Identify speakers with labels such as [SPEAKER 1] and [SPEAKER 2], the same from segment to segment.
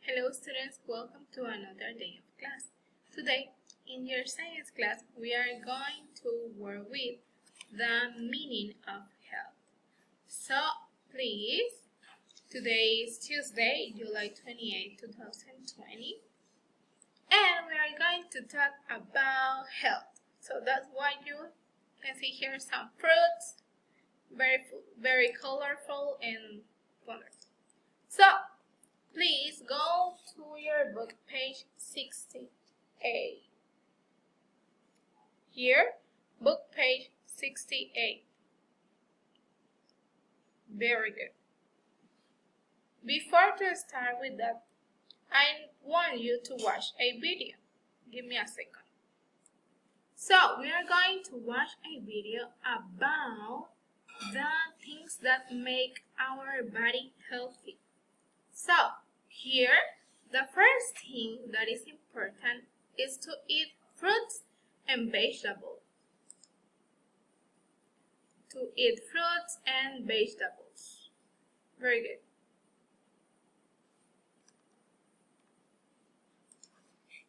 [SPEAKER 1] Hello students, welcome to another day of class. Today, in your science class, we are going to work with the meaning of health. So, please, today is Tuesday, July 28, 2020, and we are going to talk about health. So that's why you can see here some fruits, very colorful and wonderful. So, please go to your book, page 68. Here, book page 68. Very good. Before to start with that, I want you to watch a video. Give me a second. So, we are going to watch a video about the things that make our body healthy. So, here, the first thing that is important is to eat fruits and vegetables. To eat fruits and vegetables. Very good.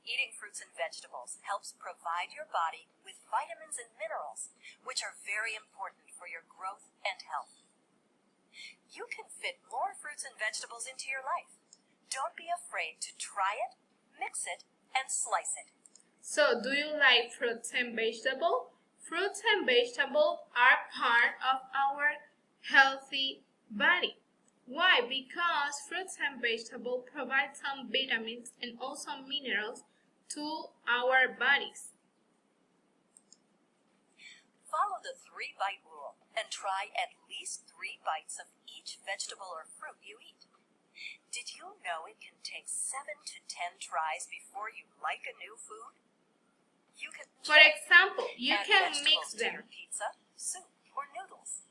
[SPEAKER 2] Eating fruits and vegetables helps provide your body with vitamins and minerals, which are very important for your growth and health. You can fit more fruits and vegetables into your life. Don't be afraid to try it, mix it, and slice it.
[SPEAKER 1] So, do you like fruits and vegetables? Fruits and vegetables are part of our healthy body. Why? Because fruits and vegetables provide some vitamins and also minerals to our bodies.
[SPEAKER 2] Follow the 3-bite rule and try at least 3 bites of each vegetable or fruit you eat. Did you know it can take 7 to 10 tries before you like a new food? You can
[SPEAKER 1] For example, you
[SPEAKER 2] add
[SPEAKER 1] can
[SPEAKER 2] vegetables
[SPEAKER 1] mix them.
[SPEAKER 2] to your pizza, soup, or noodles.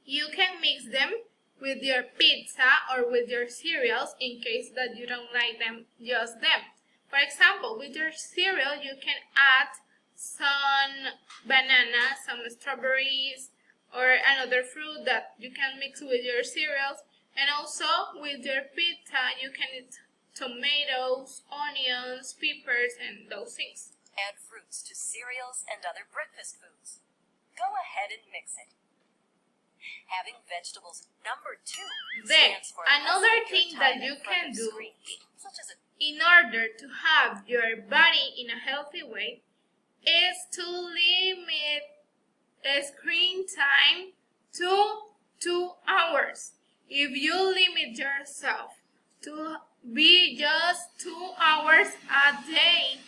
[SPEAKER 1] You can mix them with your pizza or with your cereals in case that you don't like them, just them. For example, with your cereal, you can add some bananas, some strawberries, or another fruit that you can mix with your cereals. And also, with your pizza, you can eat tomatoes, onions, peppers, and those things.
[SPEAKER 2] Add fruits to cereals and other breakfast foods. Go ahead and mix it. Having vegetables number 2
[SPEAKER 1] Then,
[SPEAKER 2] stands for
[SPEAKER 1] another
[SPEAKER 2] less of your
[SPEAKER 1] thing that
[SPEAKER 2] time
[SPEAKER 1] you
[SPEAKER 2] in front
[SPEAKER 1] can
[SPEAKER 2] of
[SPEAKER 1] do
[SPEAKER 2] screens, such as
[SPEAKER 1] in order to have your body in a healthy way is to limit screen time to 2 hours. If you limit yourself to be just 2 hours a day,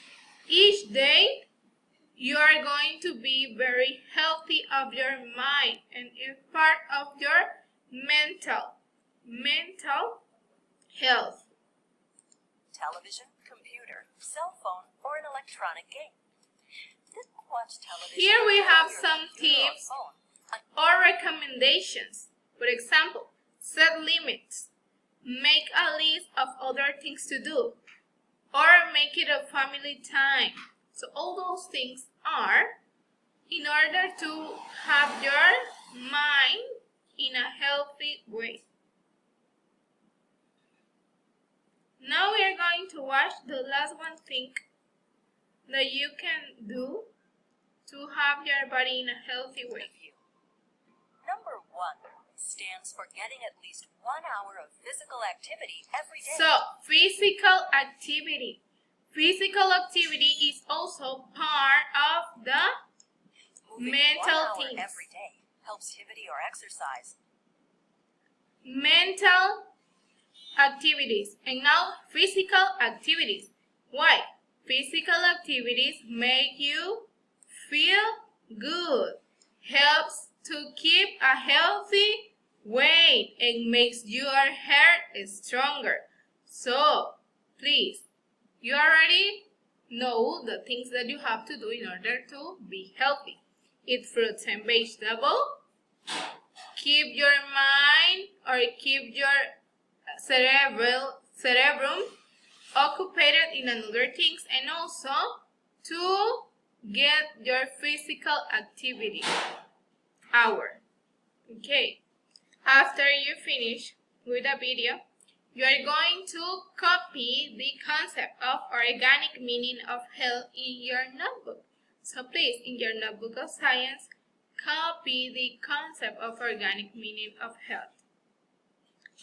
[SPEAKER 1] each day, you are going to be very healthy of your mind and it's part of your mental health.
[SPEAKER 2] television, computer, cell phone, or an electronic game. Watch television.
[SPEAKER 1] Here we have
[SPEAKER 2] on your
[SPEAKER 1] some
[SPEAKER 2] computer or
[SPEAKER 1] tips
[SPEAKER 2] phone.
[SPEAKER 1] or recommendations. For example, set limits. Make a list of other things to do. Or make it a family time. So all those things are in order to have your mind in a healthy way. Now we are going to watch the last one thing that you can do to have your body in a healthy way.
[SPEAKER 2] Review. Number 1 stands for getting at least 1 hour of physical activity every day.
[SPEAKER 1] So, physical activity. Physical activity is also part of the
[SPEAKER 2] Moving
[SPEAKER 1] mental
[SPEAKER 2] 1 hour
[SPEAKER 1] things.
[SPEAKER 2] every day helps activity or exercise.
[SPEAKER 1] Mental activities. And now, physical activities. Why? Physical activities make you feel good. Helps to keep a healthy weight and makes your hair stronger. So, please, you already know the things that you have to do in order to be healthy. Eat fruits and vegetables. Keep your mind or keep your cerebrum occupied in another things, and also to get your physical activity hour. Okay, after you finish with the video, you are going to copy the concept of organic meaning of health in your notebook. So please, in your notebook of science, copy the concept of organic meaning of health.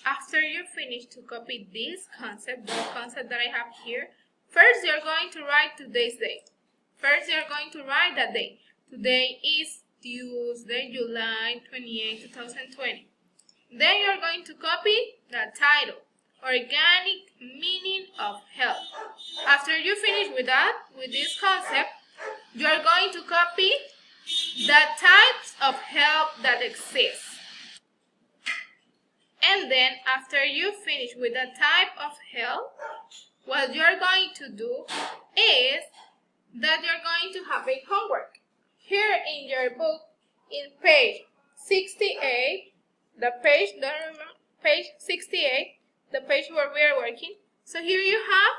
[SPEAKER 1] After you finish to copy this concept, the concept that I have here, first you're going to write today's date. First you're going to write that day. Today is Tuesday, July 28, 2020. Then you're going to copy the title, Organic Meaning of Health. After you finish with that, with this concept, you're going to copy the types of health that exist. And then after you finish with the type of health, what you're going to do is that you're going to have a homework. Here in your book, in page 68, page 68, the page where we are working. So here you have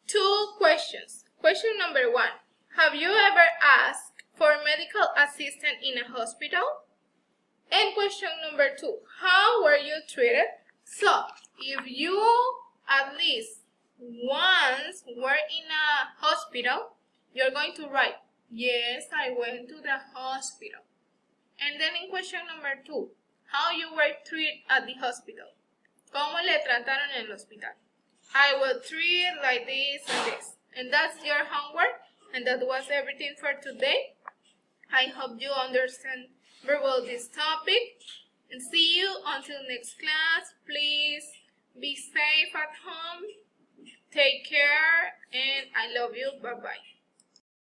[SPEAKER 1] two questions. Question number 1. Have you ever asked for medical assistance in a hospital? And question number 2, how were you treated? So, if you at least once were in a hospital, you're going to write, yes, I went to the hospital. And then in question number 2, how you were treated at the hospital. ¿Cómo le trataron en el hospital? I was treated like this and this. And that's your homework. And that was everything for today. I hope you understand very well this topic. And see you until next class. Please be safe at home. Take care. And I love you. Bye-bye.